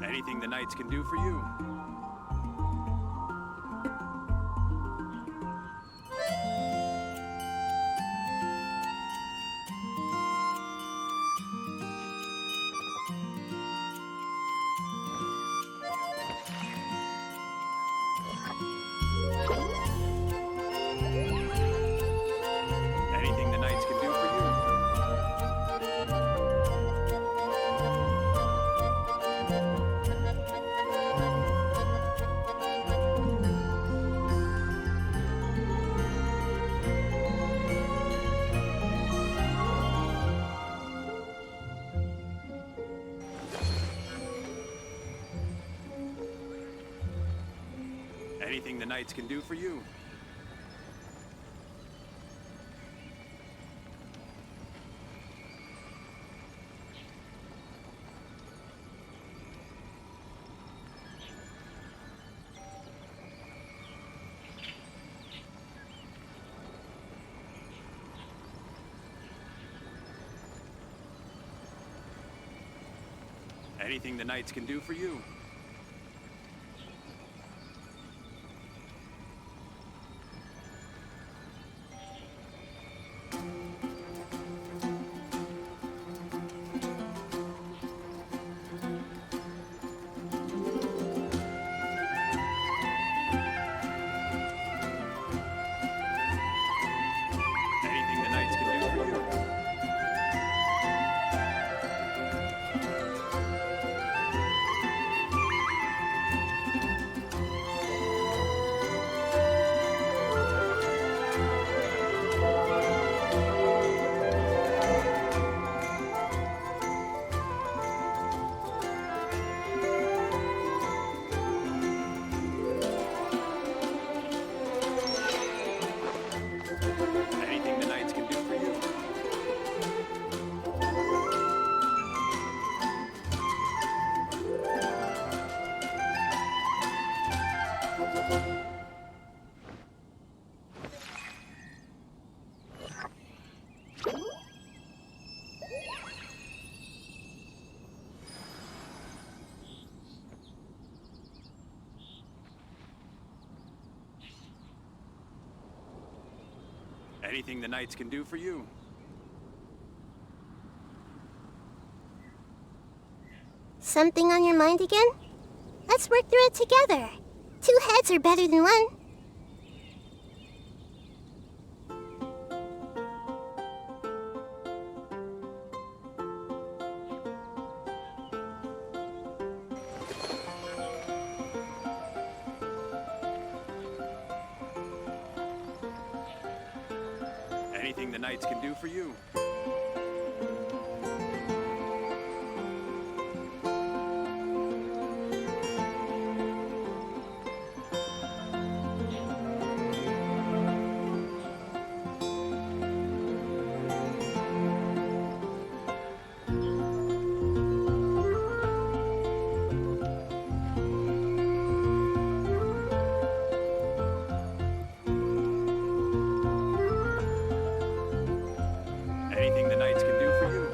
Anything the knights can do for you. Anything the knights can do for you. Anything the knights can do for you. Anything the knights can do for you. Anything the knights can do for you. Anything the knights can do for you. Anything the knights can do for you. something on your mind again? Let's work through it together. 2 heads are better than 1. Anything the knights can do for you. Anything the knights can do for you.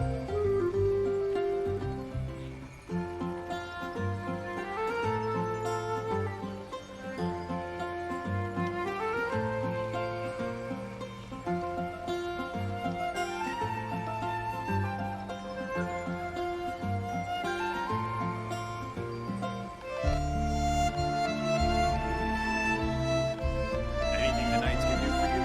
Anything the knights can do for you.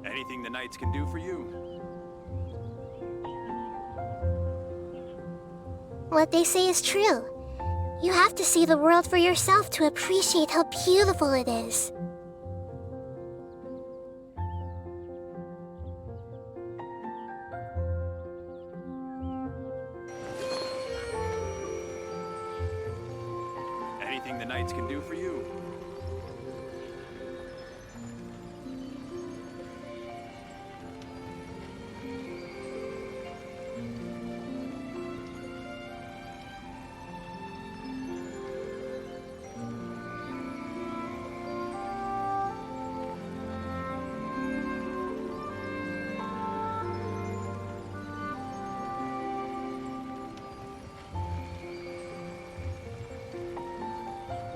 Anything the knights can do for you. What they say is true. You have to see the world for yourself to appreciate how beautiful it is. Anything the knights can do for you.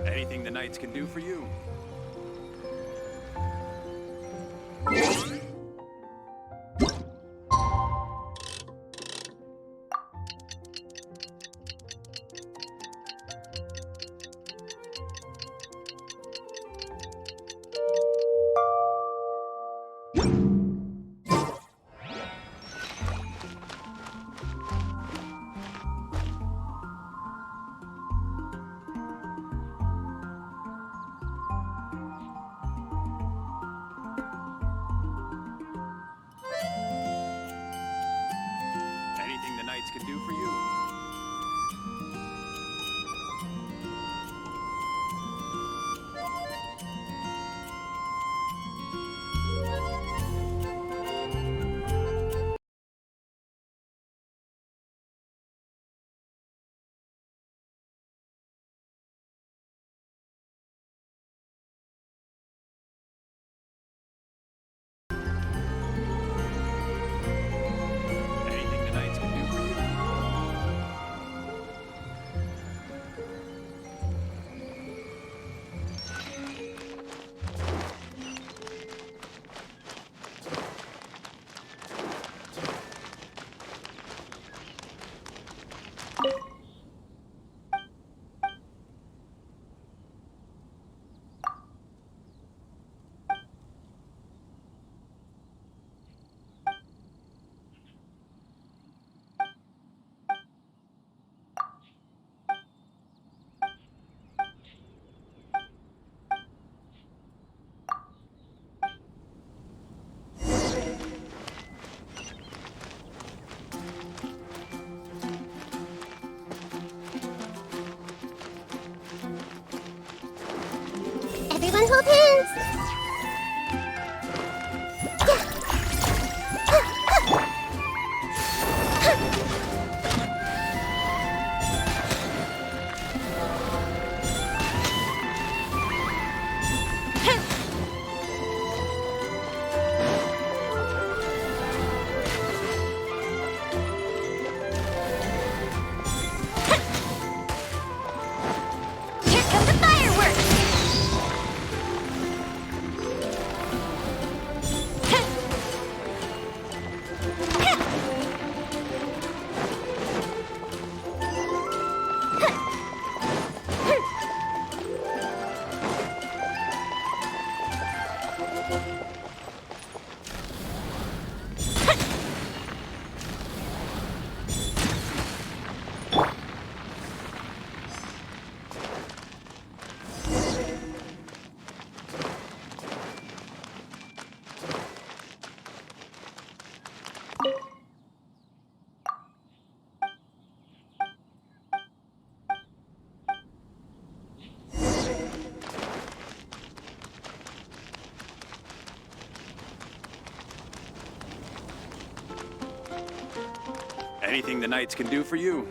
Anything the knights can do for you. Anything the knights can do for you. Anything the knights can do for you. Everyone hold hands! Anything the knights can do for you.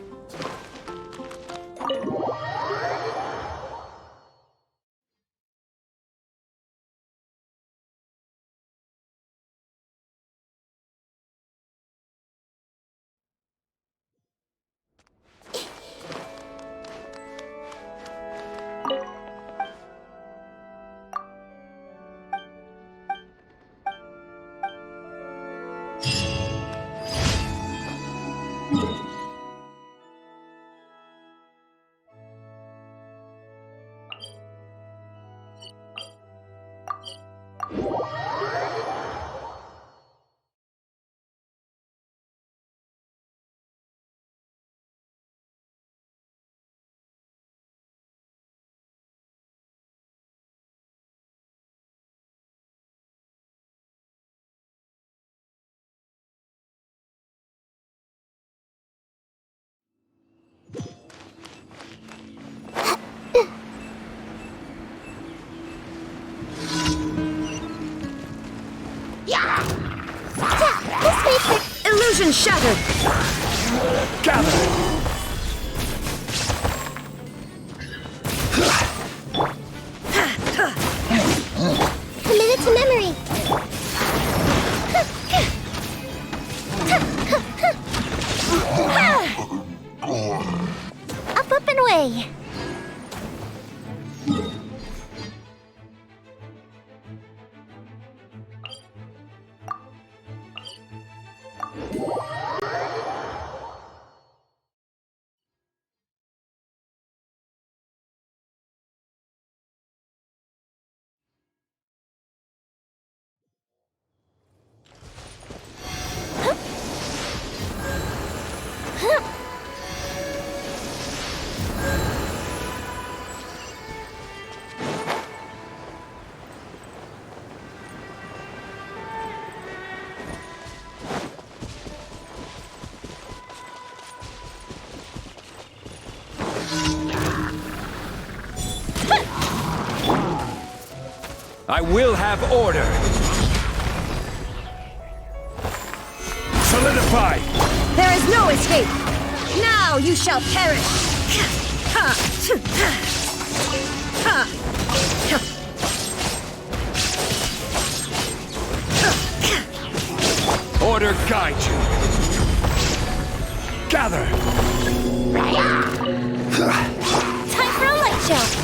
Illusion shattered! Gather! Committed to memory. Up and away. I will have order. Solidify! There is no escape! Now you shall perish! Order guide you. Gather! Time for a light show.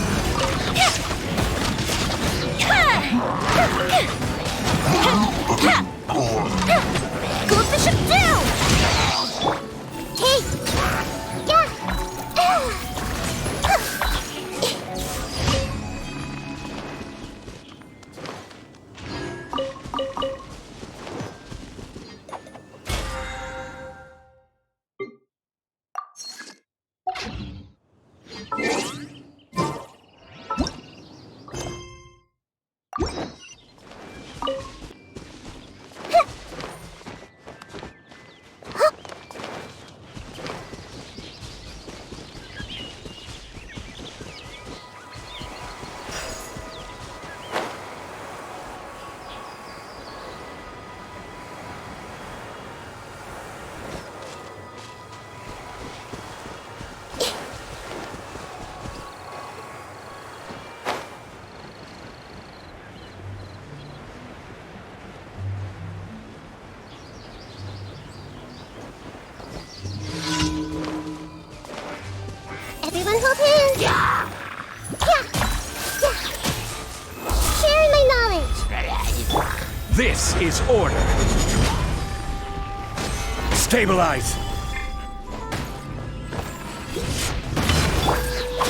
Goldfish up down! Hey! Everyone hold hands! Yeah! Sharing my knowledge! This is order. Stabilize.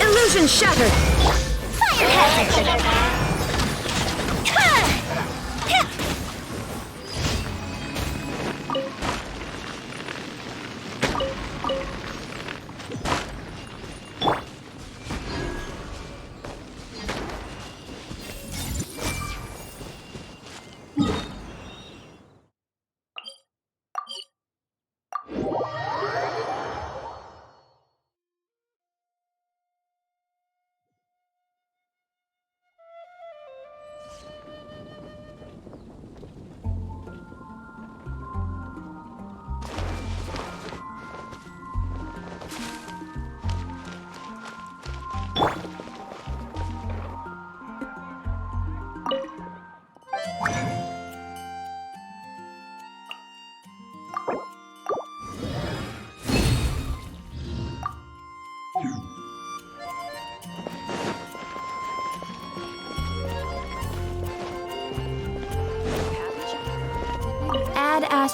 Illusion shattered! Fire hazard!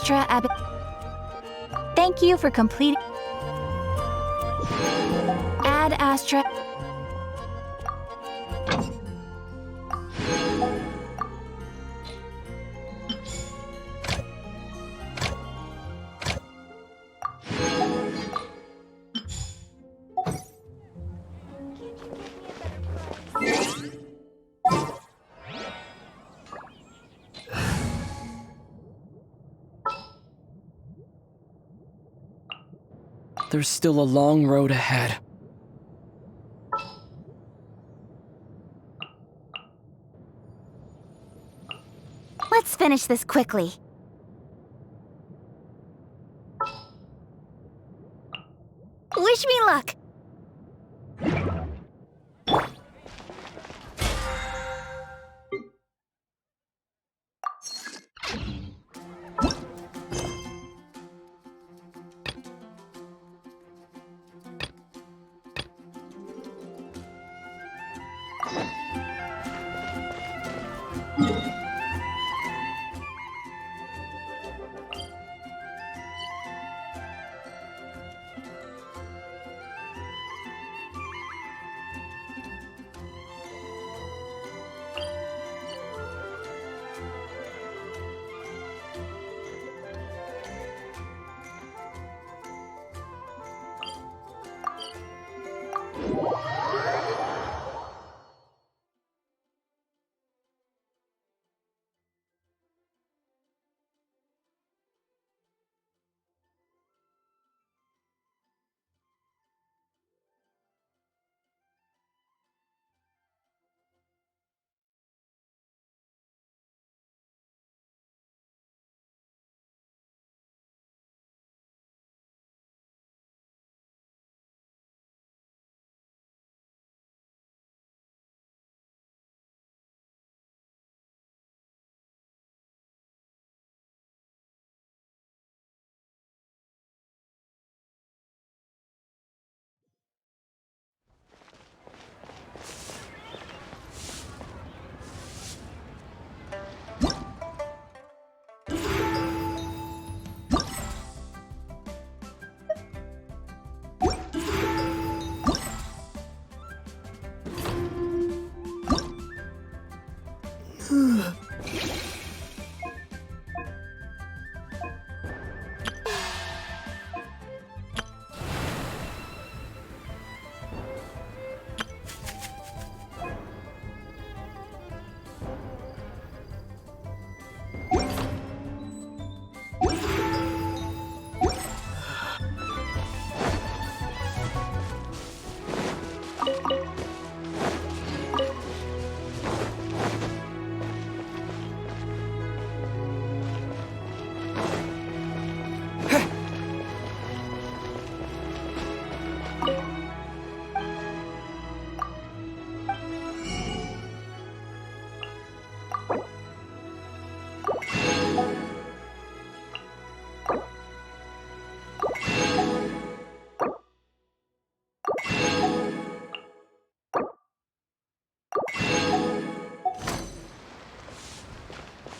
Astra Ab. Thank you for completing. Ad Astra. There's still a long road ahead. Let's finish this quickly. Wish me luck.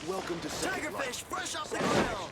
Welcome to Tigerfish, fresh off the grill!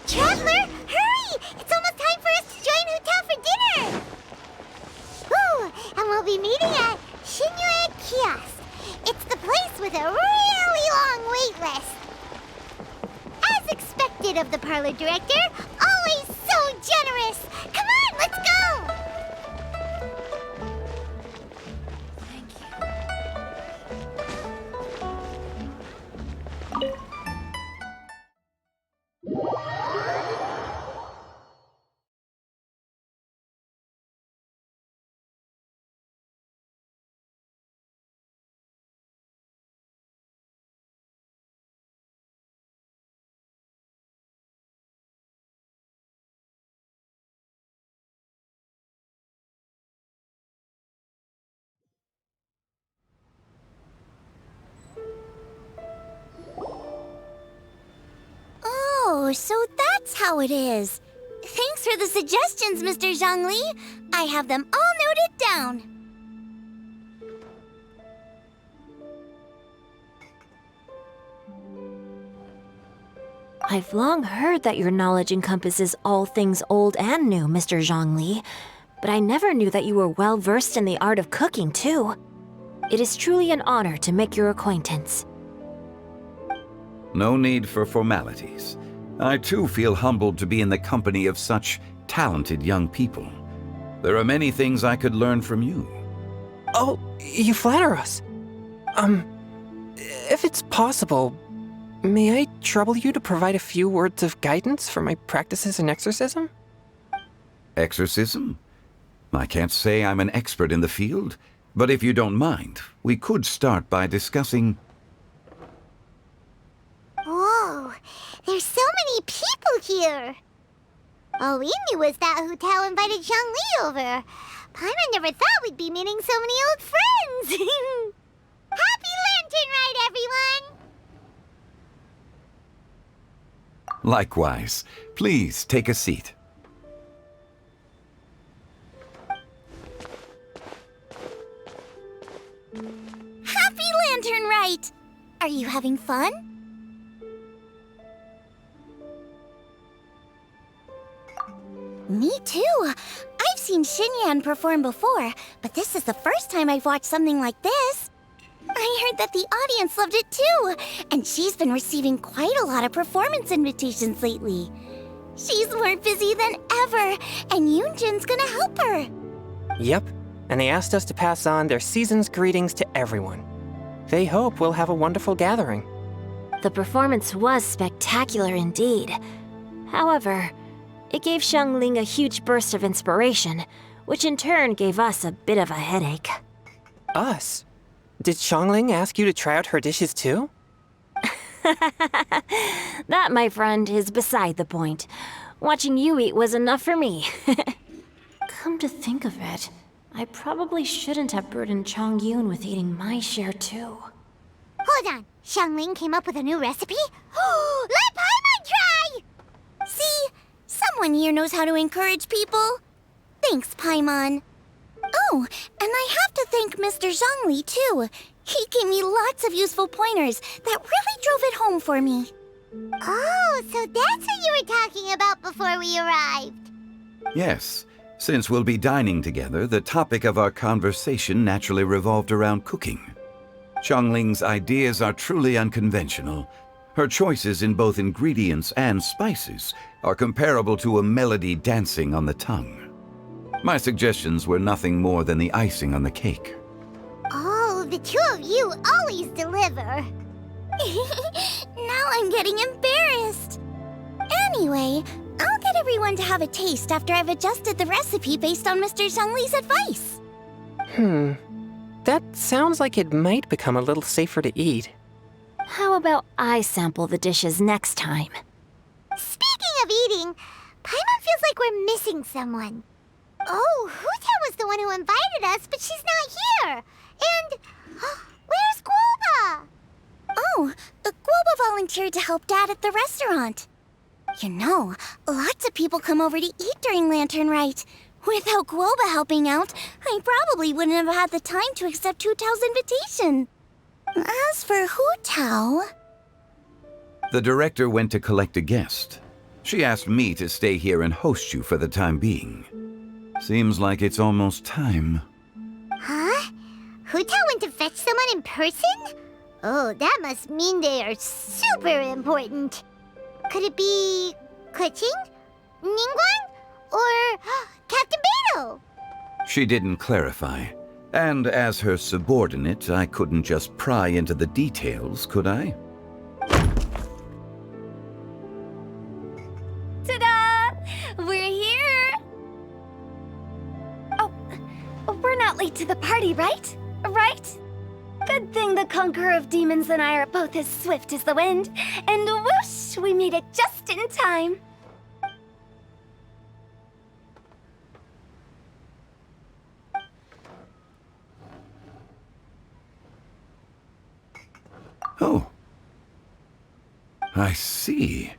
Traveler, hurry! It's almost time for us to join Hotel for dinner! Ooh, and we'll be meeting at Shinue Kiosk. It's the place with a really long wait list. As expected of the parlor director, always so generous! Come on, let's go! Thank you. how it is. Thanks for the suggestions, Mr. Zhongli. I have them all noted down. I've long heard that your knowledge encompasses all things old and new, Mr. Zhongli, but I never knew that you were well versed in the art of cooking, too. It is truly an honor to make your acquaintance. No need for formalities. I too feel humbled to be in the company of such talented young people. There are many things I could learn from you. Oh, you flatter us. If it's possible, may I trouble you to provide a few words of guidance for my practices in exorcism? Exorcism? I can't say I'm an expert in the field, but if you don't mind, we could start by discussing... Whoa, there's so many people here. All we knew was that Hu Tao invited Zhongli over. Paimon never thought we'd be meeting so many old friends. Happy Lantern Ride, everyone! Likewise. Please take a seat. Happy Lantern Rite! Are you having fun? Me too. I've seen Xinyan perform before, but this is the first time I've watched something like this. I heard that the audience loved it too, and she's been receiving quite a lot of performance invitations lately. She's more busy than ever, and Yoonjin's gonna help her. Yep, and they asked us to pass on their season's greetings to everyone. They hope we'll have a wonderful gathering. The performance was spectacular indeed. However, it gave Xiangling a huge burst of inspiration, which in turn gave us a bit of a headache. Us? Did Xiangling ask you to try out her dishes too? That, my friend, is beside the point. Watching you eat was enough for me. Come to think of it, I probably shouldn't have burdened Chongyun with eating my share too. Hold on, Xiangling came up with a new recipe? Let Paimon try! See? Someone here knows how to encourage people. Thanks, Paimon. Oh, and I have to thank Mr. Zhongli, too. He gave me lots of useful pointers that really drove it home for me. Oh, so that's what you were talking about before we arrived. Yes. Since we'll be dining together, the topic of our conversation naturally revolved around cooking. Xiangling's ideas are truly unconventional. Her choices in both ingredients and spices are comparable to a melody dancing on the tongue. My suggestions were nothing more than the icing on the cake. Oh, the two of you always deliver. Now I'm getting embarrassed. Anyway, I'll get everyone to have a taste after I've adjusted the recipe based on Mr. Zhongli's advice. That sounds like it might become a little safer to eat. How about I sample the dishes next time? Speaking of eating, Paimon feels like we're missing someone. Oh, Hu-Tao was the one who invited us, but she's not here. And where's Guoba? Oh, Guoba volunteered to help Dad at the restaurant. You know, lots of people come over to eat during Lantern Rite. Without Guoba helping out, I probably wouldn't have had the time to accept Hu-Tao's invitation. As for Hu-Tao... The director went to collect a guest. She asked me to stay here and host you for the time being. Seems like it's almost time. Huh? Hu-Tao went to fetch someone in person? Oh, that must mean they are super important. Could it be... Keqing? Ningguang? Or Captain Beidou? She didn't clarify. And as her subordinate, I couldn't just pry into the details, could I? Ta-da! We're here! Oh, we're not late to the party, right? Right? Good thing the Conqueror of Demons and I are both as swift as the wind. And whoosh, we made it just in time. Oh. I see.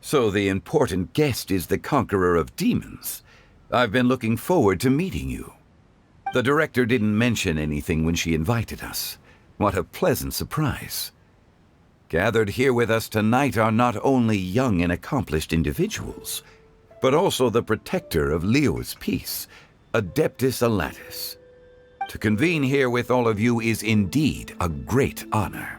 So the important guest is the conqueror of demons. I've been looking forward to meeting you. The director didn't mention anything when she invited us. What a pleasant surprise. Gathered here with us tonight are not only young and accomplished individuals, but also the protector of Leo's peace, Adeptus Alatus. To convene here with all of you is indeed a great honor.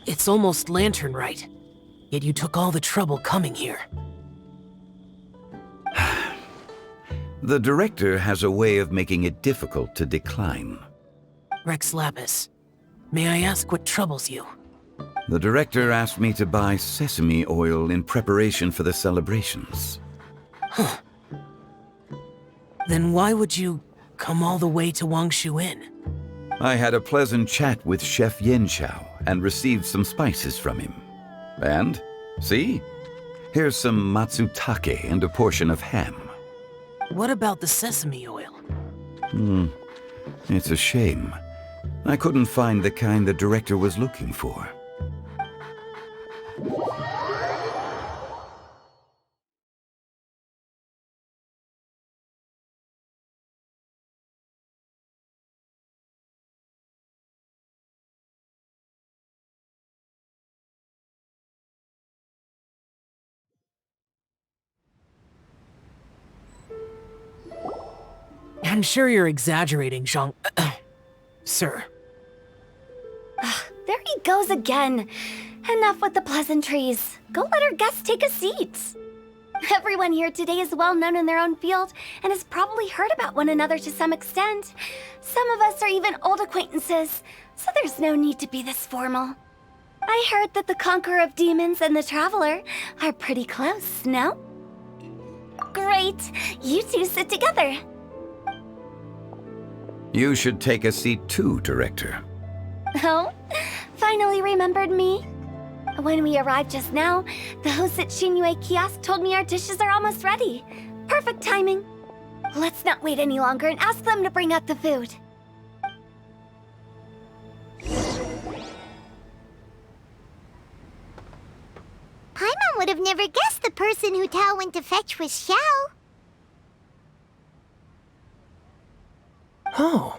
It's almost lantern right, yet you took all the trouble coming here. The director has a way of making it difficult to decline. Rex Lapis, may I ask what troubles you? The director asked me to buy sesame oil in preparation for the celebrations. Then why would you come all the way to Wangshu Inn? I had a pleasant chat with Chef Yen Chao and received some spices from him. And, see? Here's some matsutake and a portion of ham. What about the sesame oil? It's a shame. I couldn't find the kind the director was looking for. I'm sure you're exaggerating, Zhang... Sir. There he goes again. Enough with the pleasantries. Go let our guests take a seat. Everyone here today is well known in their own field and has probably heard about one another to some extent. Some of us are even old acquaintances, so there's no need to be this formal. I heard that the Conqueror of Demons and the Traveler are pretty close, no? Great! You two sit together. You should take a seat too, Director. Oh? Finally remembered me? When we arrived just now, the host at Shinyue Kiosk told me our dishes are almost ready. Perfect timing. Let's not wait any longer and ask them to bring out the food. Paimon would have never guessed the person who Tao went to fetch was Xiao. Oh,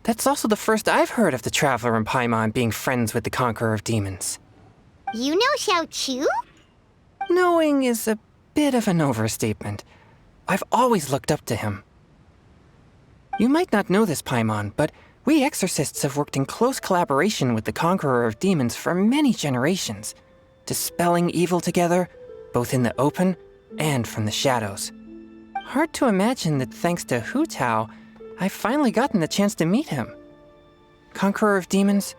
that's also the first I've heard of the Traveler and Paimon being friends with the Conqueror of Demons. You know Xiao Chu? Knowing is a bit of an overstatement. I've always looked up to him. You might not know this, Paimon, but we exorcists have worked in close collaboration with the Conqueror of Demons for many generations, dispelling evil together, both in the open and from the shadows. Hard to imagine that thanks to Hu Tao, I've finally gotten the chance to meet him. Conqueror of Demons,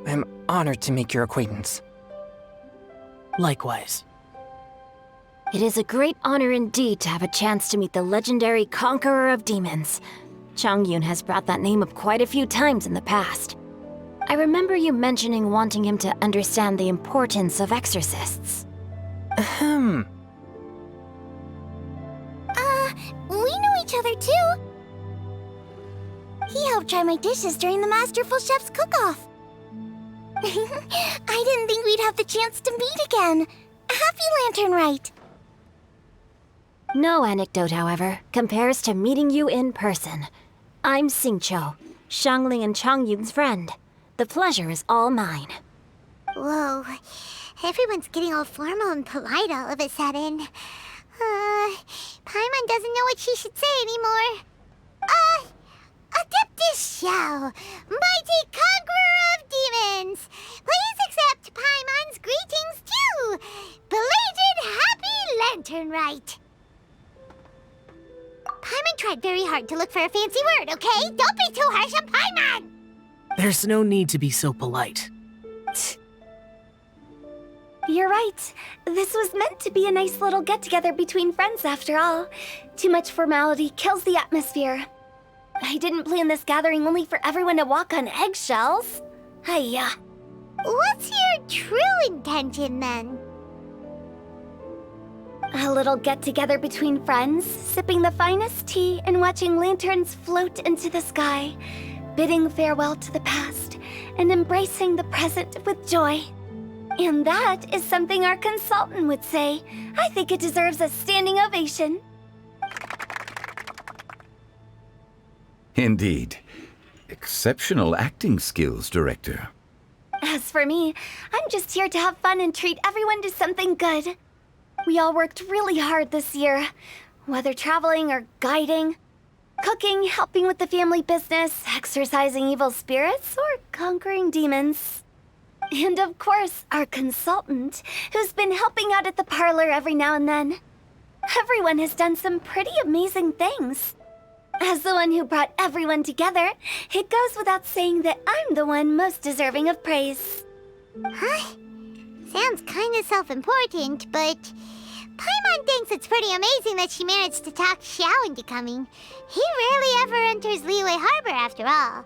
I'm honored to make your acquaintance. Likewise. It is a great honor indeed to have a chance to meet the legendary Conqueror of Demons. Changyun has brought that name up quite a few times in the past. I remember you mentioning wanting him to understand the importance of exorcists. We know each other too. He helped try my dishes during the Masterful Chef's cook-off. I didn't think we'd have the chance to meet again. Happy Lantern Rite. No anecdote, however, compares to meeting you in person. I'm Xingqiu, Xiangling and Chongyun's friend. The pleasure is all mine. Whoa, everyone's getting all formal and polite all of a sudden. Paimon doesn't know what she should say anymore. Adeptus Xiao, mighty conqueror of demons, please accept Paimon's greetings too. Belated Happy Lantern Rite. Paimon tried very hard to look for a fancy word, okay? Don't be too harsh on Paimon! There's no need to be so polite. You're right. This was meant to be a nice little get-together between friends after all. Too much formality kills the atmosphere. I didn't plan this gathering only for everyone to walk on eggshells. Hiya. What's your true intention then? A little get-together between friends, sipping the finest tea and watching lanterns float into the sky, bidding farewell to the past and embracing the present with joy. And that is something our consultant would say. I think it deserves a standing ovation. Indeed. Exceptional acting skills, Director. As for me, I'm just here to have fun and treat everyone to something good. We all worked really hard this year, whether traveling or guiding, cooking, helping with the family business, exorcising evil spirits, or conquering demons. And of course, our consultant, who's been helping out at the parlor every now and then. Everyone has done some pretty amazing things. As the one who brought everyone together, it goes without saying that I'm the one most deserving of praise. Huh? Sounds kinda self-important, but Paimon thinks it's pretty amazing that she managed to talk Xiao into coming. He rarely ever enters Liyue Harbor after all.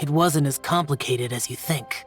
It wasn't as complicated as you think.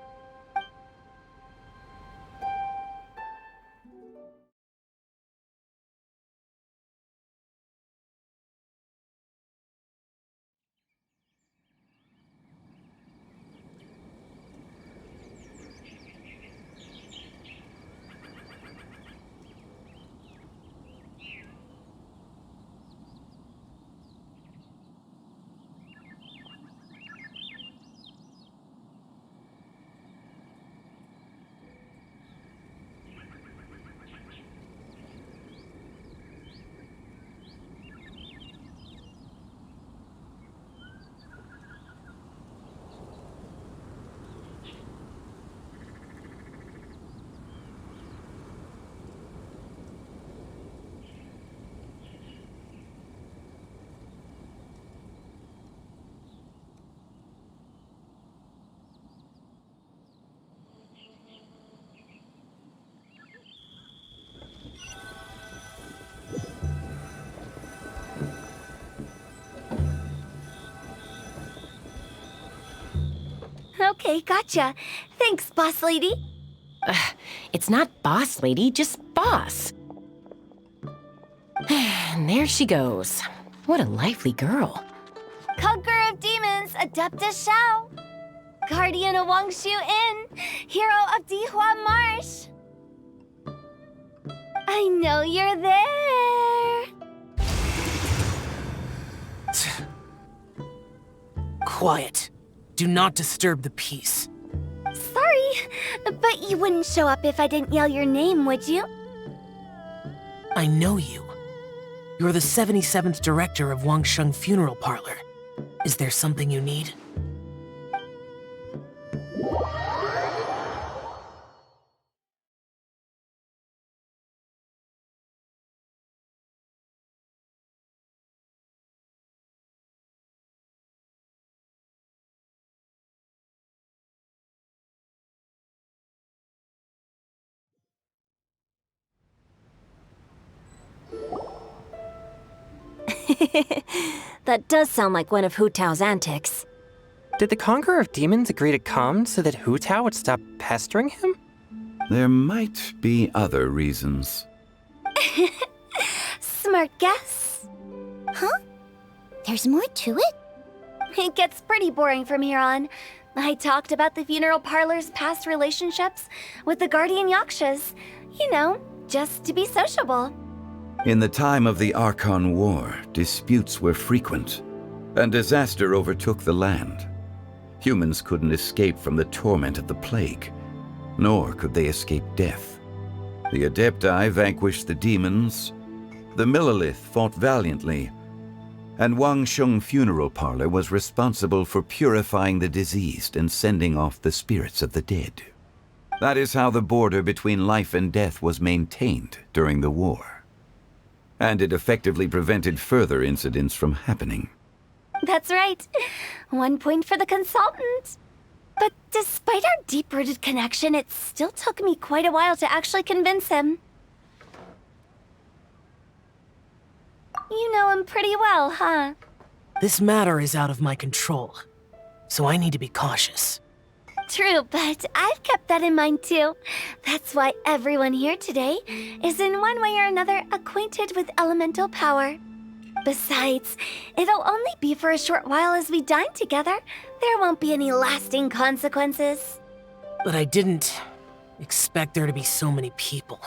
Okay, gotcha. Thanks, boss lady. It's not boss lady, just boss. And there she goes. What a lively girl. Conqueror of demons, Adeptus Xiao. Guardian of Wangshu Inn, hero of Dihua Marsh. I know you're there. Quiet. Do not disturb the peace. Sorry, but you wouldn't show up if I didn't yell your name, would you? I know you. You're the 77th director of Wangsheng Funeral Parlor. Is there something you need? That does sound like one of Hu Tao's antics. Did the Conqueror of Demons agree to come so that Hu Tao would stop pestering him? There might be other reasons. Smart guess. Huh? There's more to it? It gets pretty boring from here on. I talked about the funeral parlor's past relationships with the guardian yakshas. You know, just to be sociable. In the time of the Archon War, disputes were frequent, and disaster overtook the land. Humans couldn't escape from the torment of the plague, nor could they escape death. The Adepti vanquished the demons, the Millelith fought valiantly, and Wangsheng Funeral Parlor was responsible for purifying the diseased and sending off the spirits of the dead. That is how the border between life and death was maintained during the war. And it effectively prevented further incidents from happening. That's right. 1 point for the consultant. But despite our deep-rooted connection, it still took me quite a while to actually convince him. You know him pretty well, huh? This matter is out of my control, so I need to be cautious. True, but I've kept that in mind too. That's why everyone here today is in one way or another acquainted with elemental power. Besides, it'll only be for a short while as we dine together. There won't be any lasting consequences. But I didn't expect there to be so many people.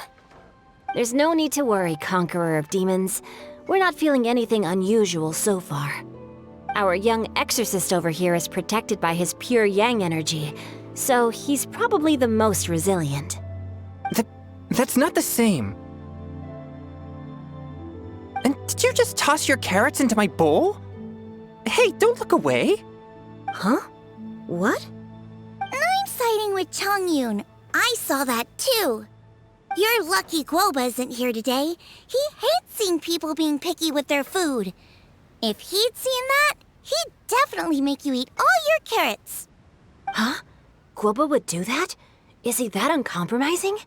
There's no need to worry, Conqueror of Demons. We're not feeling anything unusual so far. Our young exorcist over here is protected by his pure yang energy, so he's probably the most resilient. That's not the same. And did you just toss your carrots into my bowl? Hey, don't look away. Huh? What? I'm siding with Chongyun. I saw that too. You're lucky Guoba isn't here today. He hates seeing people being picky with their food. If he'd seen that, he'd definitely make you eat all your carrots. Huh? Guoba would do that? Is he that uncompromising?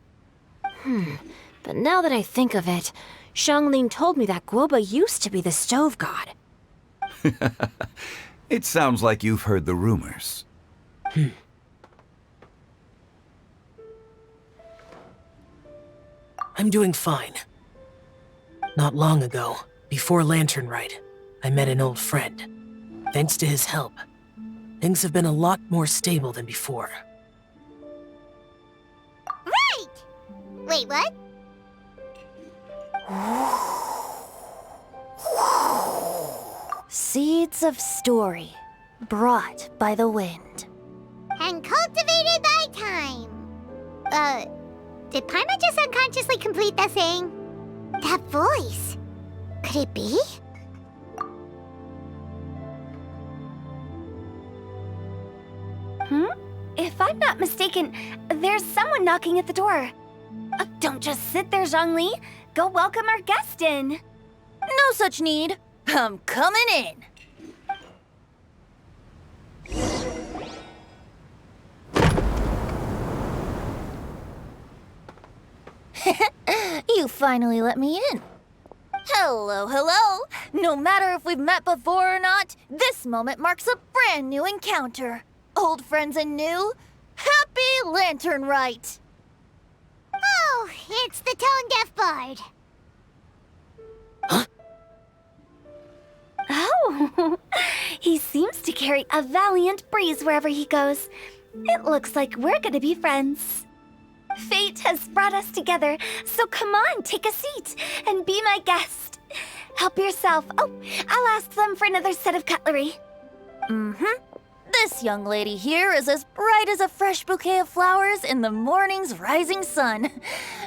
But now that I think of it, Xiangling told me that Guoba used to be the stove god. It sounds like you've heard the rumors. I'm doing fine. Not long ago, before Lantern Rite, I met an old friend. Thanks to his help, things have been a lot more stable than before. Right! Wait, what? Seeds of story, brought by the wind. And cultivated by time. Did Paimon just unconsciously complete that saying? That voice. Could it be? If I'm not mistaken, there's someone knocking at the door. Don't just sit there, Zhongli. Go welcome our guest in. No such need. I'm coming in. You finally let me in. Hello, hello. No matter if we've met before or not, this moment marks a brand new encounter. Old friends and new. Happy Lantern Rite. Oh, it's the tone-deaf bard. Oh, he seems to carry a valiant breeze wherever he goes. It looks like we're gonna be friends. Fate has brought us together, so come on, take a seat and be my guest. Help yourself. Oh, I'll ask them for another set of cutlery. This young lady here is as bright as a fresh bouquet of flowers in the morning's rising sun.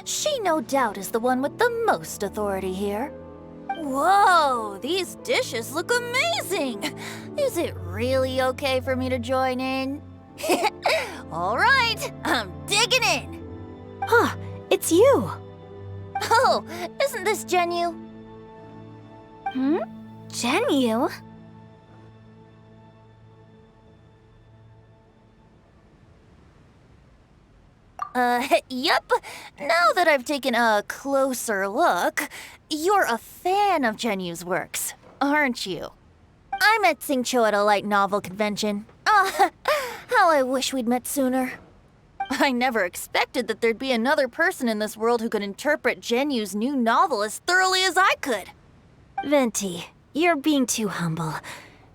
She no doubt is the one with the most authority here. Whoa, these dishes look amazing! Is it really okay for me to join in? All right, I'm digging in! Huh, it's you. Oh, isn't this Genyu? Genyu? Yep. Now that I've taken a closer look, you're a fan of Genyu's works, aren't you? I met Xingqiu at a light novel convention. How I wish we'd met sooner. I never expected that there'd be another person in this world who could interpret Genyu's new novel as thoroughly as I could. Venti, you're being too humble.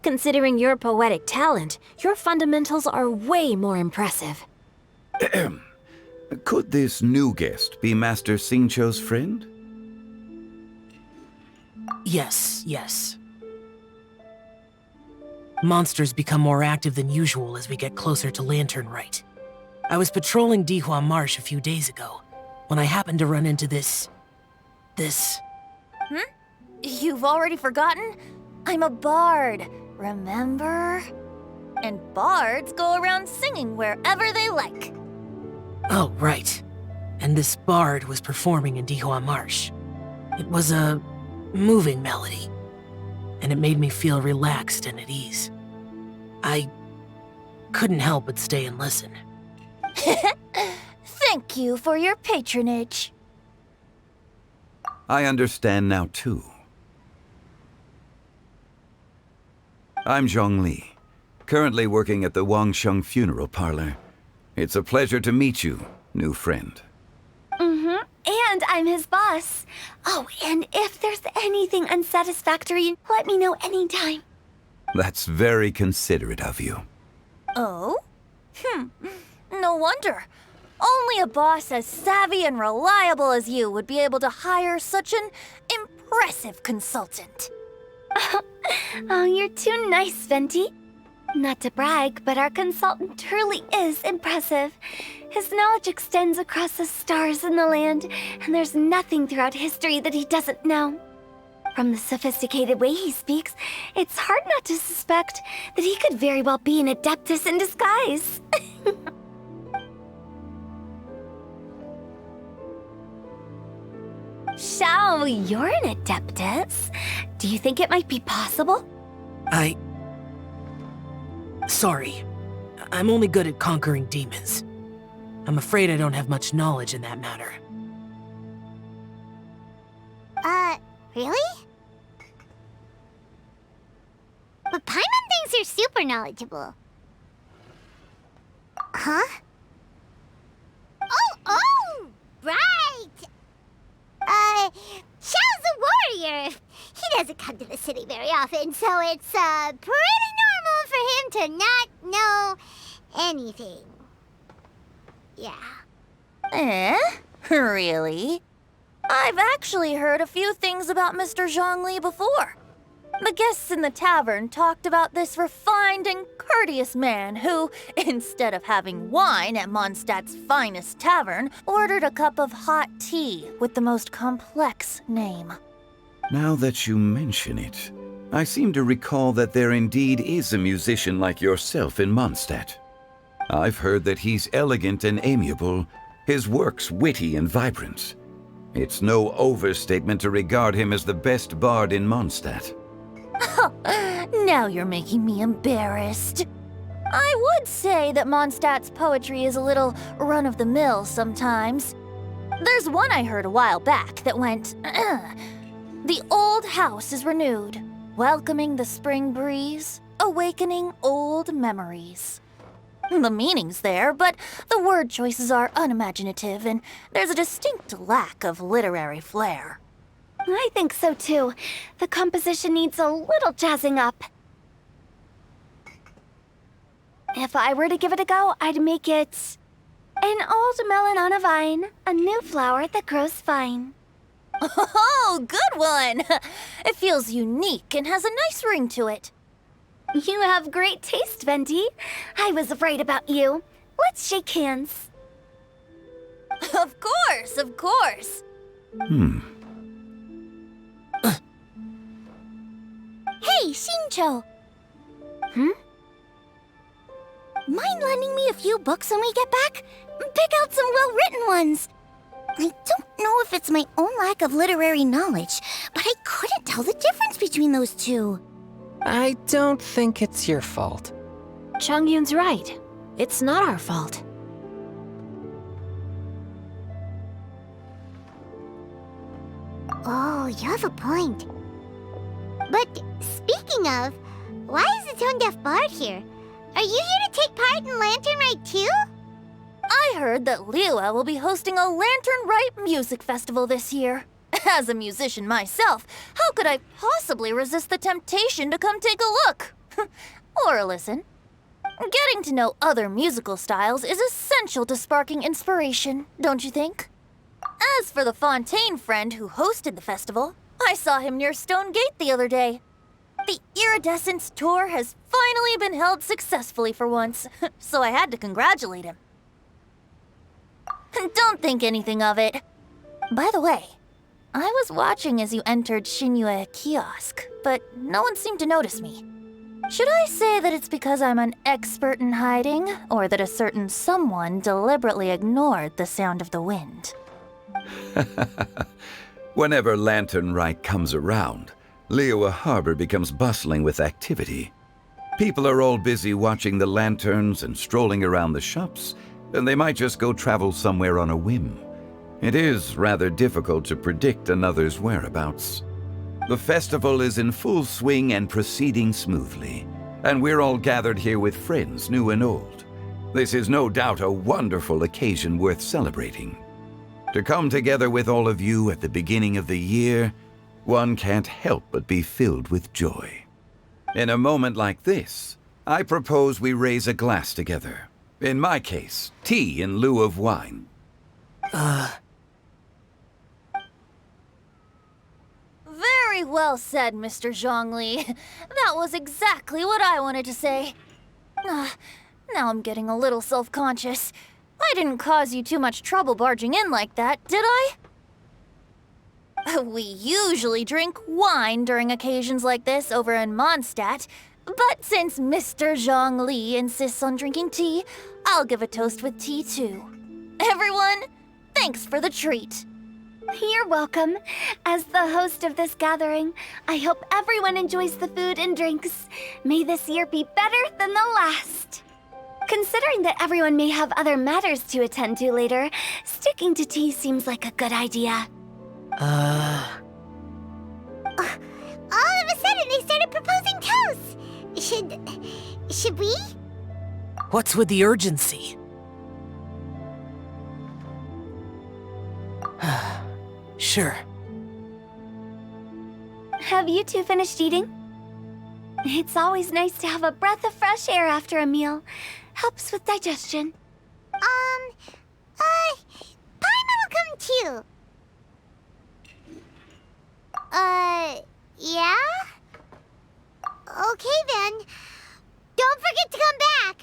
Considering your poetic talent, your fundamentals are way more impressive. Could this new guest be Master Xingqiu's friend? Yes. Monsters become more active than usual as we get closer to Lantern Rite. I was patrolling Dihua Marsh a few days ago, when I happened to run into this... You've already forgotten? I'm a bard, remember? And bards go around singing wherever they like. Oh, right. And this bard was performing in Dihua Marsh. It was a moving melody, and it made me feel relaxed and at ease. I couldn't help but stay and listen. Thank you for your patronage. I understand now, too. I'm Zhongli, currently working at the Wangsheng Funeral Parlor. It's a pleasure to meet you, new friend. And I'm his boss. Oh, and if there's anything unsatisfactory, let me know anytime. That's very considerate of you. Oh? No wonder. Only a boss as savvy and reliable as you would be able to hire such an impressive consultant. Oh, you're too nice, Venti. Not to brag, but our consultant truly is impressive. His knowledge extends across the stars and the land, and there's nothing throughout history that he doesn't know. From the sophisticated way he speaks, it's hard not to suspect that he could very well be an adeptus in disguise. Shao, you're an adeptus. Do you think it might be possible? Sorry. I'm only good at conquering demons. I'm afraid I don't have much knowledge in that matter. Really? But Paimon thinks you're super knowledgeable. Huh? Oh! Right! Xiao's a warrior. He doesn't come to the city very often, so it's, pretty normal for him to not know anything. Yeah. Really? I've actually heard a few things about Mr. Zhongli before. The guests in the tavern talked about this refined and courteous man who, instead of having wine at Mondstadt's finest tavern, ordered a cup of hot tea with the most complex name. Now that you mention it, I seem to recall that there indeed is a musician like yourself in Mondstadt. I've heard that he's elegant and amiable, his works witty and vibrant. It's no overstatement to regard him as the best bard in Mondstadt. Now you're making me embarrassed. I would say that Mondstadt's poetry is a little run-of-the-mill sometimes. There's one I heard a while back that went, The old house is renewed, welcoming the spring breeze, awakening old memories. The meaning's there, but the word choices are unimaginative, and there's a distinct lack of literary flair. I think so too. The composition needs a little jazzing up. If I were to give it a go, I'd make it an old melon on a vine, a new flower that grows fine. Oh, good one! It feels unique and has a nice ring to it. You have great taste, Venti. I was right about you. Let's shake hands. Of course, of course. Hey, Xingqiu! Mind lending me a few books when we get back? Pick out some well-written ones. I don't know if it's my own lack of literary knowledge, but I couldn't tell the difference between those two. I don't think it's your fault. Chongyun's right. It's not our fault. Oh, you have a point. But speaking of, why is the tone-deaf bard here? Are you here to take part in Lantern Rite too? I heard that Liua will be hosting a Lantern Rite music festival this year. As a musician myself, how could I possibly resist the temptation to come take a look? Or listen. Getting to know other musical styles is essential to sparking inspiration, don't you think? As for the Fontaine friend who hosted the festival, I saw him near Stone Gate the other day. The Iridescence tour has finally been held successfully for once, so I had to congratulate him. Don't think anything of it. By the way, I was watching as you entered Shinyue Kiosk, but no one seemed to notice me. Should I say that it's because I'm an expert in hiding, or that a certain someone deliberately ignored the sound of the wind? Whenever Lantern Rite comes around, Liyue Harbor becomes bustling with activity. People are all busy watching the lanterns and strolling around the shops, and they might just go travel somewhere on a whim. It is rather difficult to predict another's whereabouts. The festival is in full swing and proceeding smoothly, and we're all gathered here with friends, new and old. This is no doubt a wonderful occasion worth celebrating. To come together with all of you at the beginning of the year, one can't help but be filled with joy. In a moment like this, I propose we raise a glass together. In my case, tea in lieu of wine. Very well said, Mr. Zhongli. That was exactly what I wanted to say. Now I'm getting a little self-conscious. I didn't cause you too much trouble barging in like that, did I? We usually drink wine during occasions like this over in Mondstadt, but since Mr. Zhongli insists on drinking tea, I'll give a toast with tea too. Everyone, thanks for the treat. You're welcome. As the host of this gathering, I hope everyone enjoys the food and drinks. May this year be better than the last. Considering that everyone may have other matters to attend to later, sticking to tea seems like a good idea. All of a sudden, they started proposing toasts. Should we? What's with the urgency? Sure. Have you two finished eating? It's always nice to have a breath of fresh air after a meal. Helps with digestion. Paimon will come too. Yeah? Okay then. Don't forget to come back.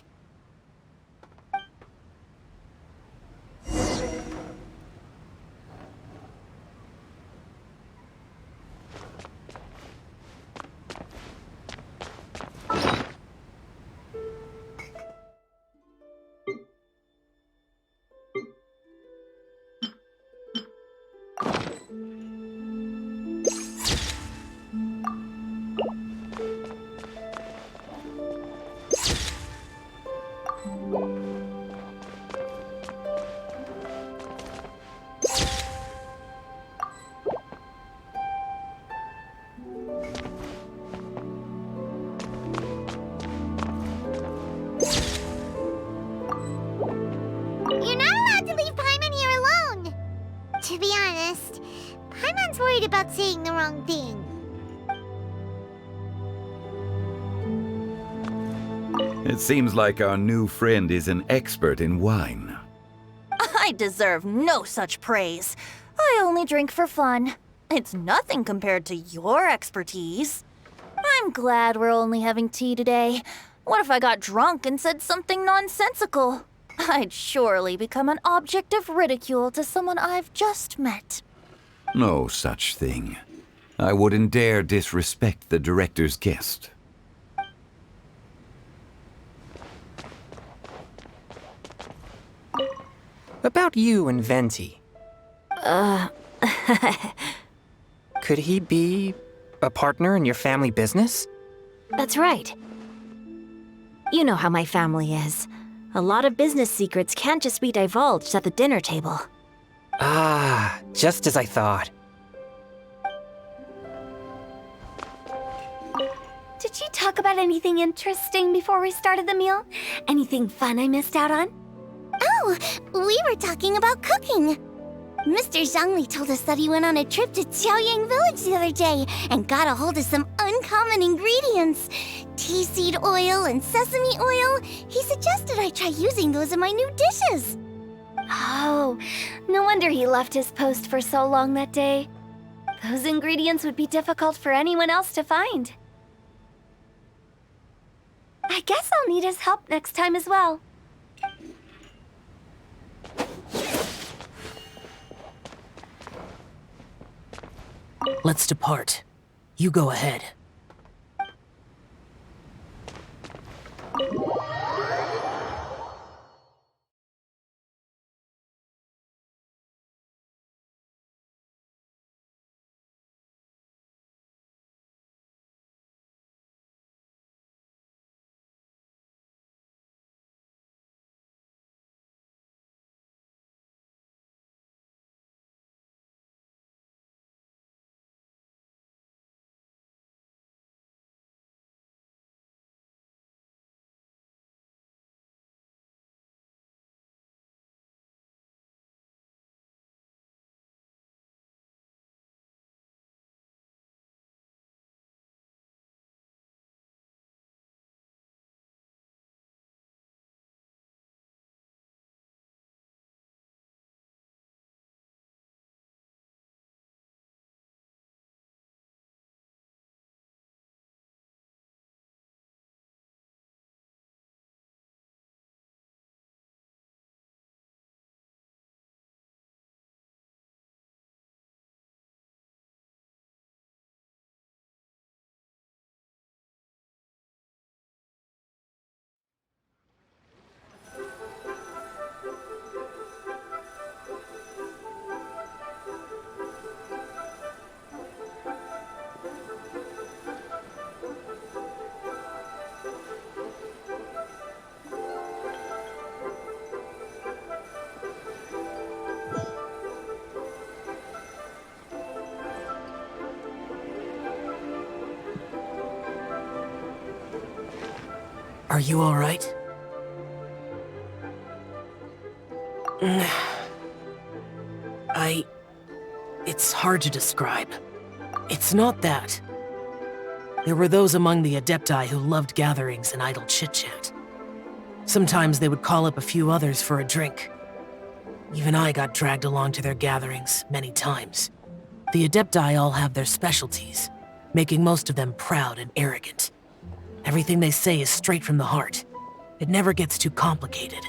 You're not allowed to leave Paimon here alone. To be honest, Paimon's worried about saying the wrong thing. It seems like our new friend is an expert in wine. I deserve no such praise. I only drink for fun. It's nothing compared to your expertise. I'm glad we're only having tea today. What if I got drunk and said something nonsensical? I'd surely become an object of ridicule to someone I've just met. No such thing. I wouldn't dare disrespect the director's guest. About you and Venti. Could he be a partner in your family business? That's right. You know how my family is. A lot of business secrets can't just be divulged at the dinner table. Ah, just as I thought. Did you talk about anything interesting before we started the meal? Anything fun I missed out on? Oh, we were talking about cooking. Mr. Zhongli told us that he went on a trip to Xiaoyang Village the other day and got a hold of some uncommon ingredients. Tea seed oil and sesame oil. He suggested I try using those in my new dishes. Oh, no wonder he left his post for so long that day. Those ingredients would be difficult for anyone else to find. I guess I'll need his help next time as well. Let's depart. You go ahead. Are you all right? It's hard to describe. It's not that. There were those among the Adepti who loved gatherings and idle chit-chat. Sometimes they would call up a few others for a drink. Even I got dragged along to their gatherings many times. The Adepti all have their specialties, making most of them proud and arrogant. Everything they say is straight from the heart. It never gets too complicated.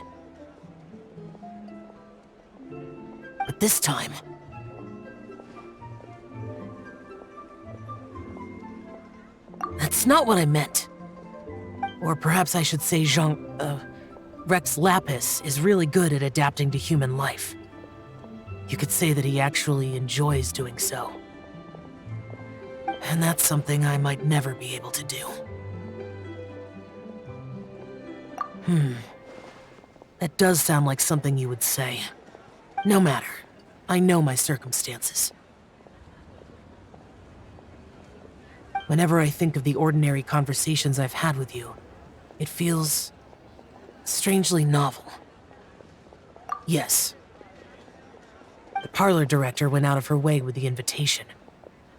But this time... That's not what I meant. Or perhaps I should say Rex Lapis is really good at adapting to human life. You could say that he actually enjoys doing so. And that's something I might never be able to do. That does sound like something you would say. No matter. I know my circumstances. Whenever I think of the ordinary conversations I've had with you, it feels strangely novel. Yes. The parlor director went out of her way with the invitation,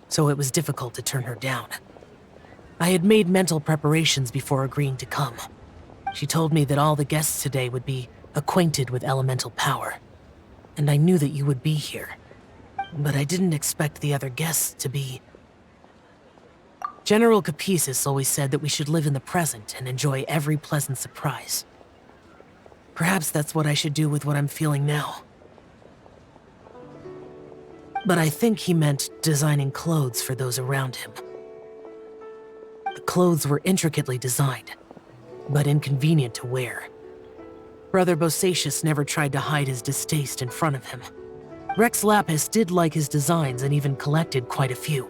so it was difficult to turn her down. I had made mental preparations before agreeing to come. She told me that all the guests today would be acquainted with elemental power, and I knew that you would be here. But I didn't expect the other guests to be... General Capisis always said that we should live in the present and enjoy every pleasant surprise. Perhaps that's what I should do with what I'm feeling now. But I think he meant designing clothes for those around him. The clothes were intricately designed, but inconvenient to wear. Brother Bosacius never tried to hide his distaste in front of him. Rex Lapis did like his designs and even collected quite a few.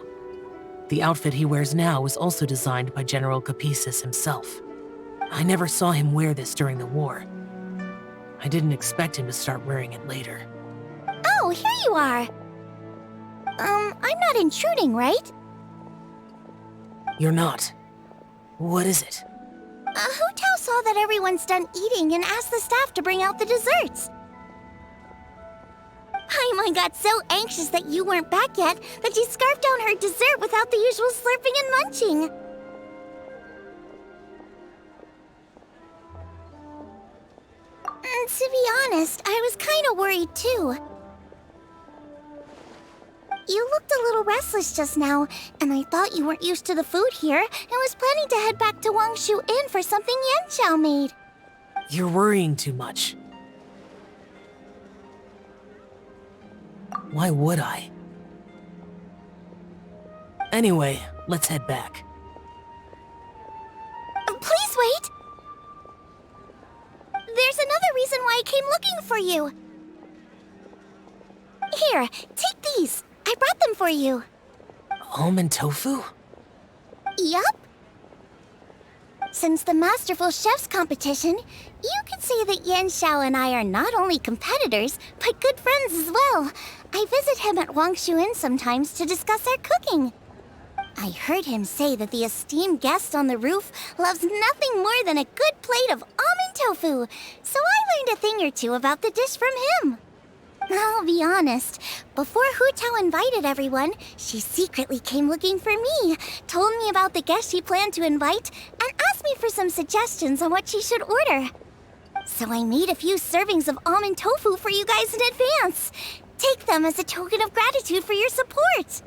The outfit he wears now was also designed by General Capisis himself. I never saw him wear this during the war. I didn't expect him to start wearing it later. Oh, here you are. I'm not intruding, right? You're not. What is it? Hu Tao saw that everyone's done eating and asked the staff to bring out the desserts. Paimon got so anxious that you weren't back yet that she scarfed down her dessert without the usual slurping and munching. To be honest, I was kind of worried too. You looked a little restless just now, and I thought you weren't used to the food here and was planning to head back to Wangshu Inn for something Yanxiao made. You're worrying too much. Why would I? Anyway, let's head back. Please wait! There's another reason why I came looking for you. Here, take these. I brought them for you. Almond tofu? Yup. Since the Masterful Chef's competition, you could say that Yanxiao and I are not only competitors, but good friends as well. I visit him at Wangshu Inn sometimes to discuss our cooking. I heard him say that the esteemed guest on the roof loves nothing more than a good plate of almond tofu, so I learned a thing or two about the dish from him. I'll be honest, before Hu Tao invited everyone, she secretly came looking for me, told me about the guest she planned to invite, and asked me for some suggestions on what she should order. So I made a few servings of almond tofu for you guys in advance. Take them as a token of gratitude for your support.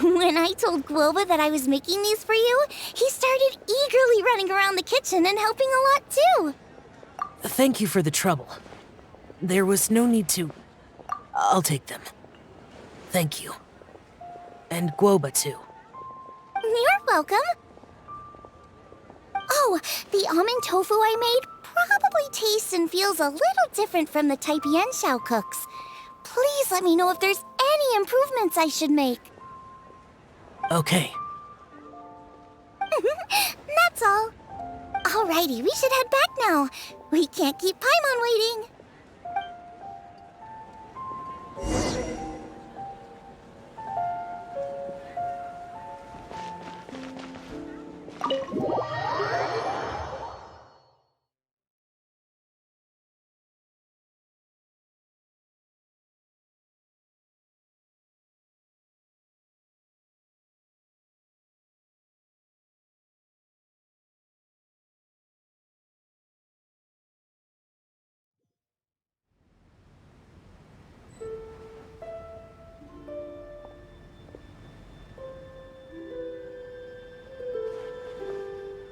When I told Guoba that I was making these for you, he started eagerly running around the kitchen and helping a lot too. Thank you for the trouble. There was no need to... I'll take them. Thank you. And Guoba too. You're welcome. Oh, the almond tofu I made probably tastes and feels a little different from the type Yanxiao cooks. Please let me know if there's any improvements I should make. Okay. That's all. Alrighty, we should head back now. We can't keep Paimon waiting.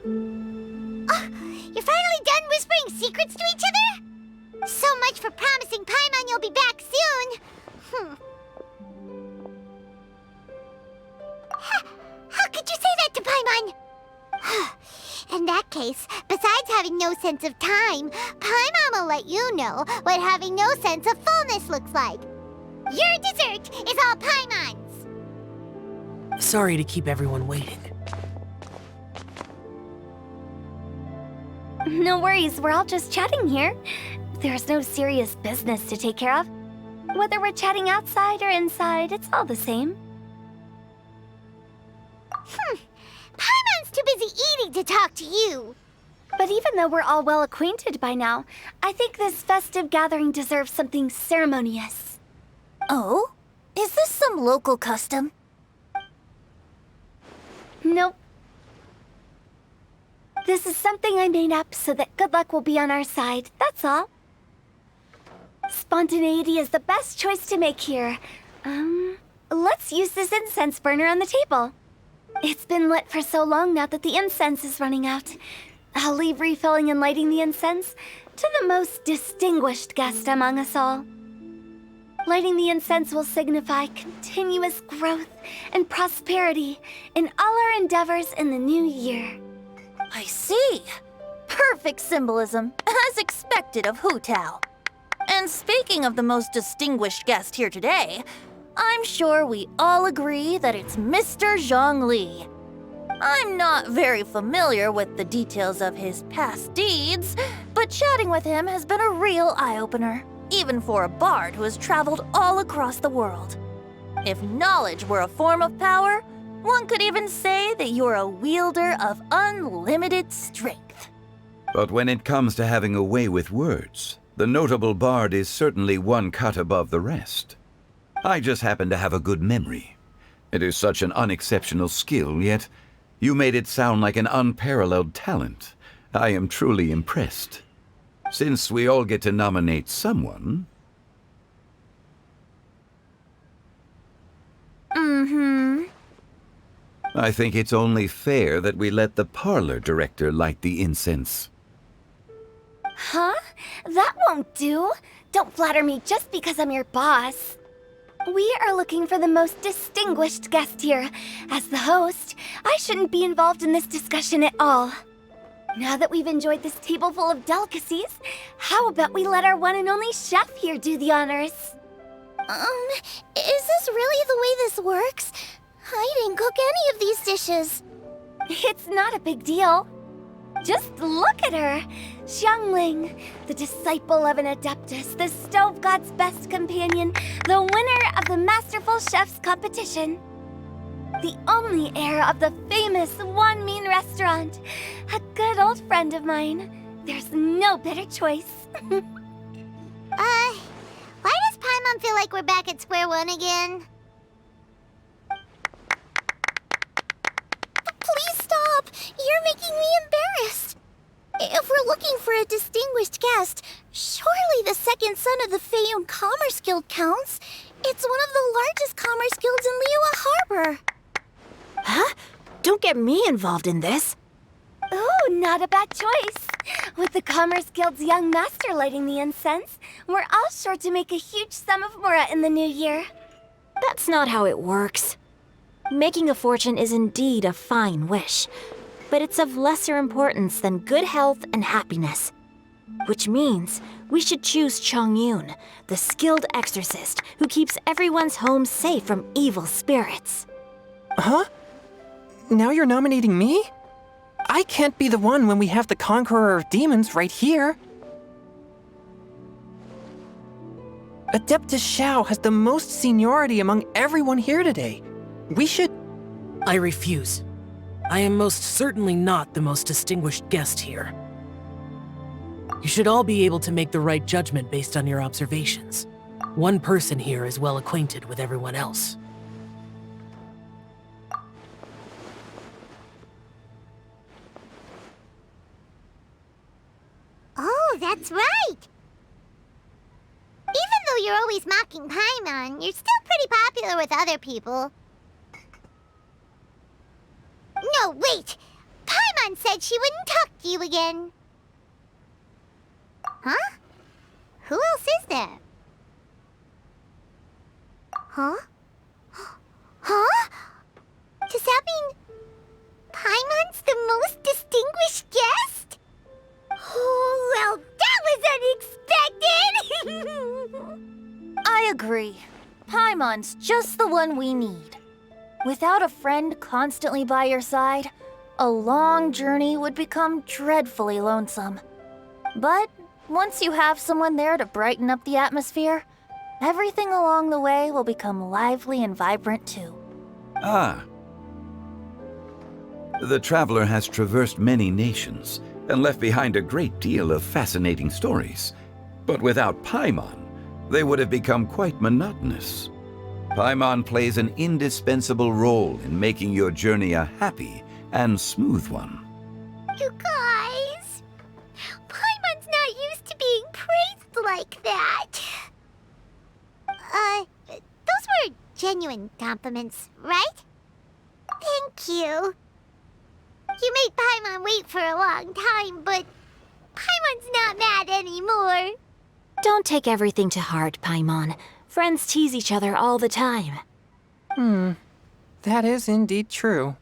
You're finally done whispering secrets to each other? So much for promising Paimon you'll be back soon. How could you say that to Paimon? In that case, besides having no sense of time, Paimon will let you know what having no sense of fullness looks like. Your dessert is all Paimon's. Sorry to keep everyone waiting. No worries, we're all just chatting here. There's no serious business to take care of. Whether we're chatting outside or inside, it's all the same. Paimon's too busy eating to talk to you. But even though we're all well acquainted by now, I think this festive gathering deserves something ceremonious. Oh? Is this some local custom? Nope. This is something I made up so that good luck will be on our side, that's all. Spontaneity is the best choice to make here. Let's use this incense burner on the table. It's been lit for so long now that the incense is running out. I'll leave refilling and lighting the incense to the most distinguished guest among us all. Lighting the incense will signify continuous growth and prosperity in all our endeavors in the new year. I see. Perfect symbolism, as expected of Hu Tao. And speaking of the most distinguished guest here today, I'm sure we all agree that it's Mr. Zhongli. I'm not very familiar with the details of his past deeds, but chatting with him has been a real eye-opener, even for a bard who has traveled all across the world. If knowledge were a form of power, one could even say that you're a wielder of unlimited strength. But when it comes to having a way with words, The notable bard is certainly one cut above the rest. I just happen to have a good memory. It is such an unexceptional skill, yet you made it sound like an unparalleled talent. I am truly impressed. Since we all get to nominate someone... I think it's only fair that we let the parlor director light the incense. Huh? That won't do. Don't flatter me just because I'm your boss. We are looking for the most distinguished guest here. As the host, I shouldn't be involved in this discussion at all. Now that we've enjoyed this table full of delicacies, how about we let our one and only chef here do the honors? Is this really the way this works? I didn't cook any of these dishes. It's not a big deal. Just look at her! Xiangling, the disciple of an adeptus, the stove god's best companion, the winner of the Masterful Chef's competition. The only heir of the famous Wan Min restaurant. A good old friend of mine. There's no better choice. Why does Paimon feel like we're back at square one again? Please stop! You're making me embarrassed. If we're looking for a distinguished guest, surely the second son of the Feiyun Commerce Guild counts. It's one of the largest commerce guilds in Liyue Harbor. Huh? Don't get me involved in this. Ooh, not a bad choice. With the Commerce Guild's young master lighting the incense, we're all sure to make a huge sum of mora in the new year. That's not how it works. Making a fortune is indeed a fine wish, but it's of lesser importance than good health and happiness. Which means we should choose Chongyun, the skilled exorcist who keeps everyone's home safe from evil spirits. Huh? Now you're nominating me? I can't be the one when we have the Conqueror of Demons right here. Adeptus Xiao has the most seniority among everyone here today. We should... I refuse. I am most certainly not the most distinguished guest here. You should all be able to make the right judgment based on your observations. One person here is well acquainted with everyone else. Oh, that's right! Even though you're always mocking Paimon, you're still pretty popular with other people. No, wait! Paimon said she wouldn't talk to you again. Huh? Who else is there? Huh? Huh? Does that mean Paimon's the most distinguished guest? Oh, well, that was unexpected! I agree. Paimon's just the one we need. Without a friend constantly by your side, a long journey would become dreadfully lonesome. But once you have someone there to brighten up the atmosphere, everything along the way will become lively and vibrant too. Ah. The traveler has traversed many nations and left behind a great deal of fascinating stories. But without Paimon, they would have become quite monotonous. Paimon plays an indispensable role in making your journey a happy and smooth one. You guys, Paimon's not used to being praised like that. Those were genuine compliments, right? Thank you. You made Paimon wait for a long time, but Paimon's not mad anymore. Don't take everything to heart, Paimon. Friends tease each other all the time. That is indeed true.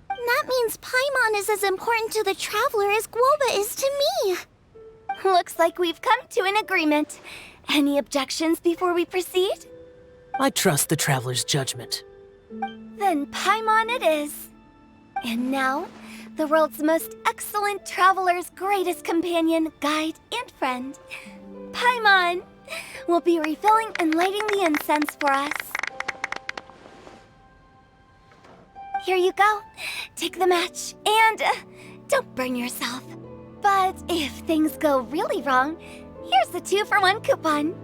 That means Paimon is as important to the traveler as Guoba is to me. Looks like we've come to an agreement. Any objections before we proceed? I trust the traveler's judgment. Then Paimon it is. And now, the world's most excellent traveler's greatest companion, guide, and friend, Paimon, will be refilling and lighting the incense for us. Here you go. Take the match, and don't burn yourself. But if things go really wrong, Here's the 2-for-1 coupon.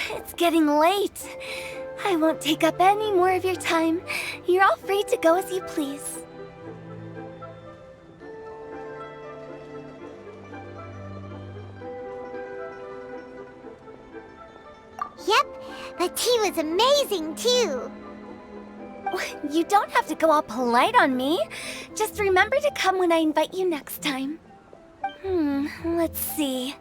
It's getting late. I won't take up any more of your time. You're all free to go as you please. Yep, the tea was amazing too. You don't have to go all polite on me. Just remember to come when I invite you next time. Let's see.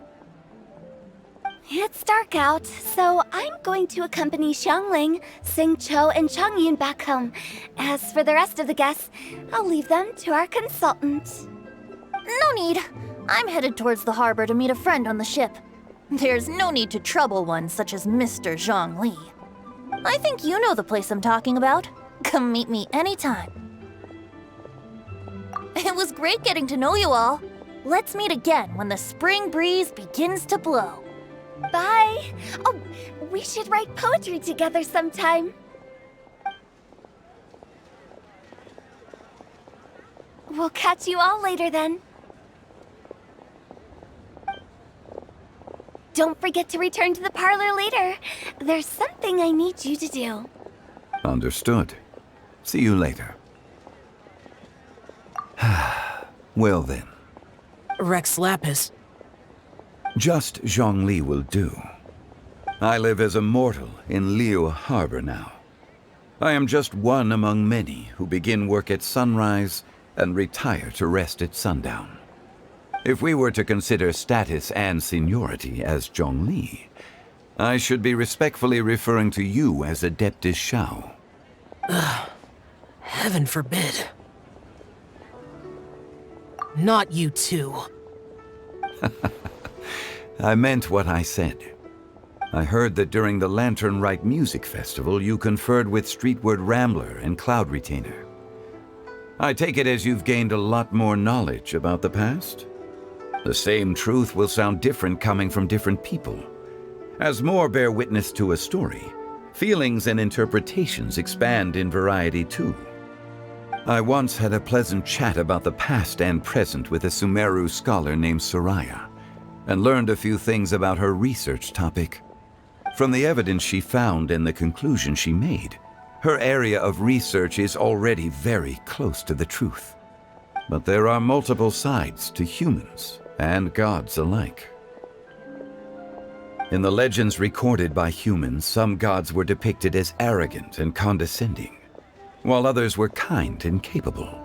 It's dark out, so I'm going to accompany Xiangling, Xingqiu, and Changyun back home. As for the rest of the guests, I'll leave them to our consultant. No need. I'm headed towards the harbor to meet a friend on the ship. There's no need to trouble one such as Mr. Zhongli. I think you know the place I'm talking about. Come meet me anytime. It was great getting to know you all. Let's meet again when the spring breeze begins to blow. Bye! Oh, we should write poetry together sometime. We'll catch you all later then. Don't forget to return to the parlor later. There's something I need you to do. Understood. See you later. Well then. Rex Lapis. Just Zhongli will do. I live as a mortal in Liu Harbor now. I am just one among many who begin work at sunrise and retire to rest at sundown. If we were to consider status and seniority as Zhongli, I should be respectfully referring to you as Adeptus Shao. Heaven forbid. Not you too. I meant what I said. I heard that during the Lantern Rite Music Festival, you conferred with Streetward Rambler and Cloud Retainer. I take it as you've gained a lot more knowledge about the past? The same truth will sound different coming from different people. As more bear witness to a story, feelings and interpretations expand in variety too. I once had a pleasant chat about the past and present with a Sumeru scholar named Soraya, and learned a few things about her research topic. From the evidence she found and the conclusion she made, her area of research is already very close to the truth. But there are multiple sides to humans and gods alike. In the legends recorded by humans, some gods were depicted as arrogant and condescending, while others were kind and capable.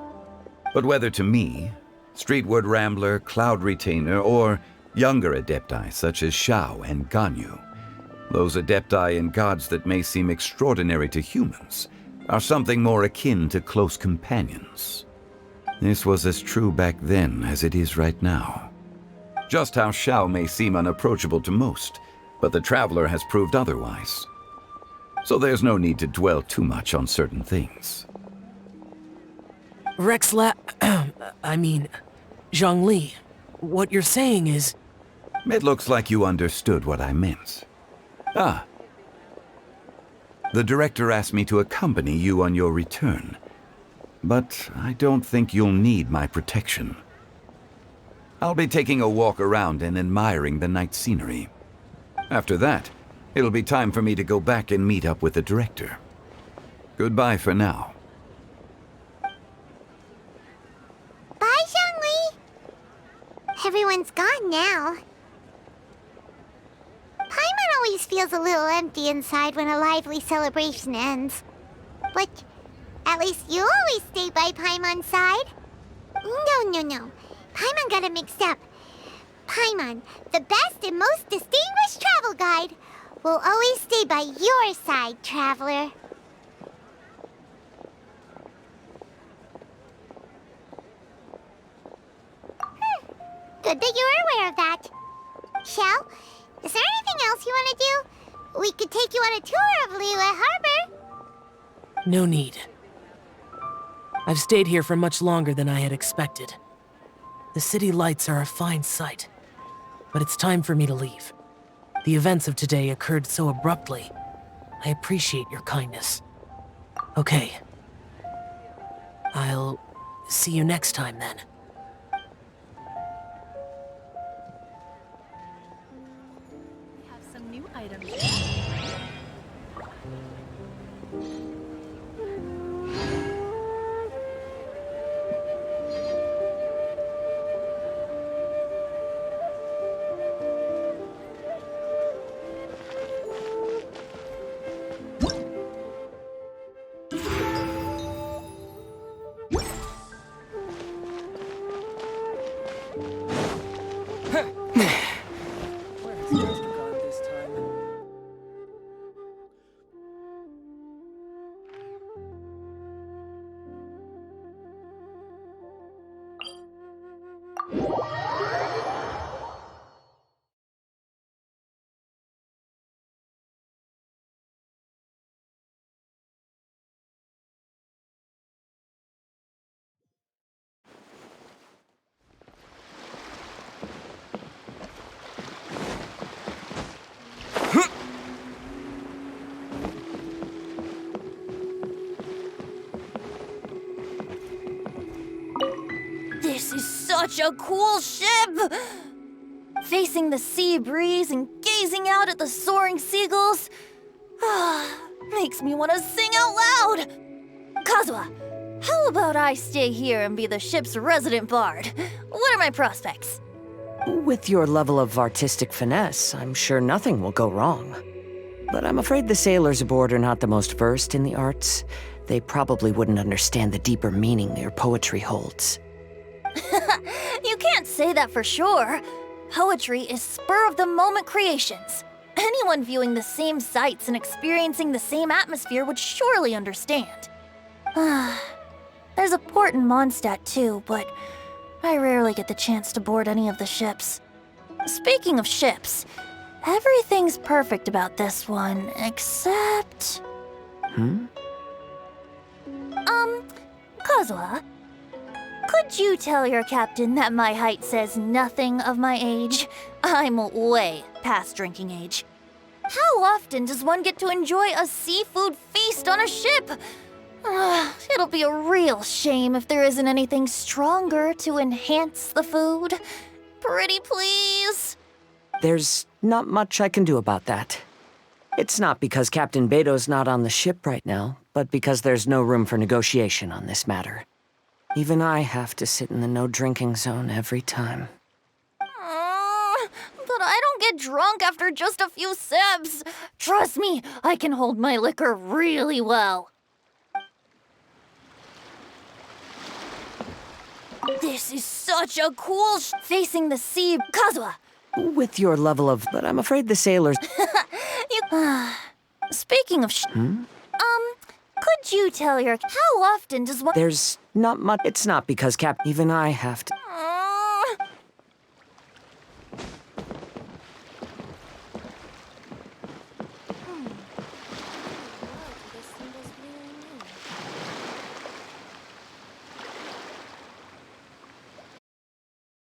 But whether to me, Streetward Rambler, Cloud Retainer, or younger adepti such as Shao and Ganyu. Those adepti and gods that may seem extraordinary to humans are something more akin to close companions. This was as true back then as it is right now. Just how Shao may seem unapproachable to most, but the Traveler has proved otherwise. So there's no need to dwell too much on certain things. Zhongli, what you're saying is... It looks like you understood what I meant. Ah. The director asked me to accompany you on your return, but I don't think you'll need my protection. I'll be taking a walk around and admiring the night scenery. After that, it'll be time for me to go back and meet up with the director. Goodbye for now. Bye, Zhongli. Everyone's gone now. Paimon always feels a little empty inside when a lively celebration ends. But at least you always stay by Paimon's side. No. Paimon got it mixed up. Paimon, the best and most distinguished travel guide, will always stay by your side, traveler. Good that you were aware of that. Shell, is there anything else you want to do? We could take you on a tour of Liyue Harbor. No need. I've stayed here for much longer than I had expected. The city lights are a fine sight, but it's time for me to leave. The events of today occurred so abruptly. I appreciate your kindness. Okay. I'll see you next time then. Some new items. This is such a cool ship! Facing the sea breeze and gazing out at the soaring seagulls, makes me want to sing out loud! Kazuha, how about I stay here and be the ship's resident bard? What are my prospects? With your level of artistic finesse, I'm sure nothing will go wrong. But I'm afraid the sailors aboard are not the most versed in the arts. They probably wouldn't understand the deeper meaning your poetry holds. You can't say that for sure. Poetry is spur-of-the-moment creations. Anyone viewing the same sights and experiencing the same atmosphere would surely understand. There's a port in Mondstadt too, but I rarely get the chance to board any of the ships. Speaking of ships, everything's perfect about this one, except... Kazuha, could you tell your captain that my height says nothing of my age? I'm way past drinking age. How often does one get to enjoy a seafood feast on a ship? It'll be a real shame if there isn't anything stronger to enhance the food. Pretty please? There's not much I can do about that. It's not because Captain Beto's not on the ship right now, but because there's no room for negotiation on this matter. Even I have to sit in the no-drinking zone every time. But I don't get drunk after just a few sips. Trust me, I can hold my liquor really well. This is such a cool facing the sea. Kazuha, With your level of... But I'm afraid the sailors... speaking of could you tell your... How often does one... There's not much... It's not because even I have to...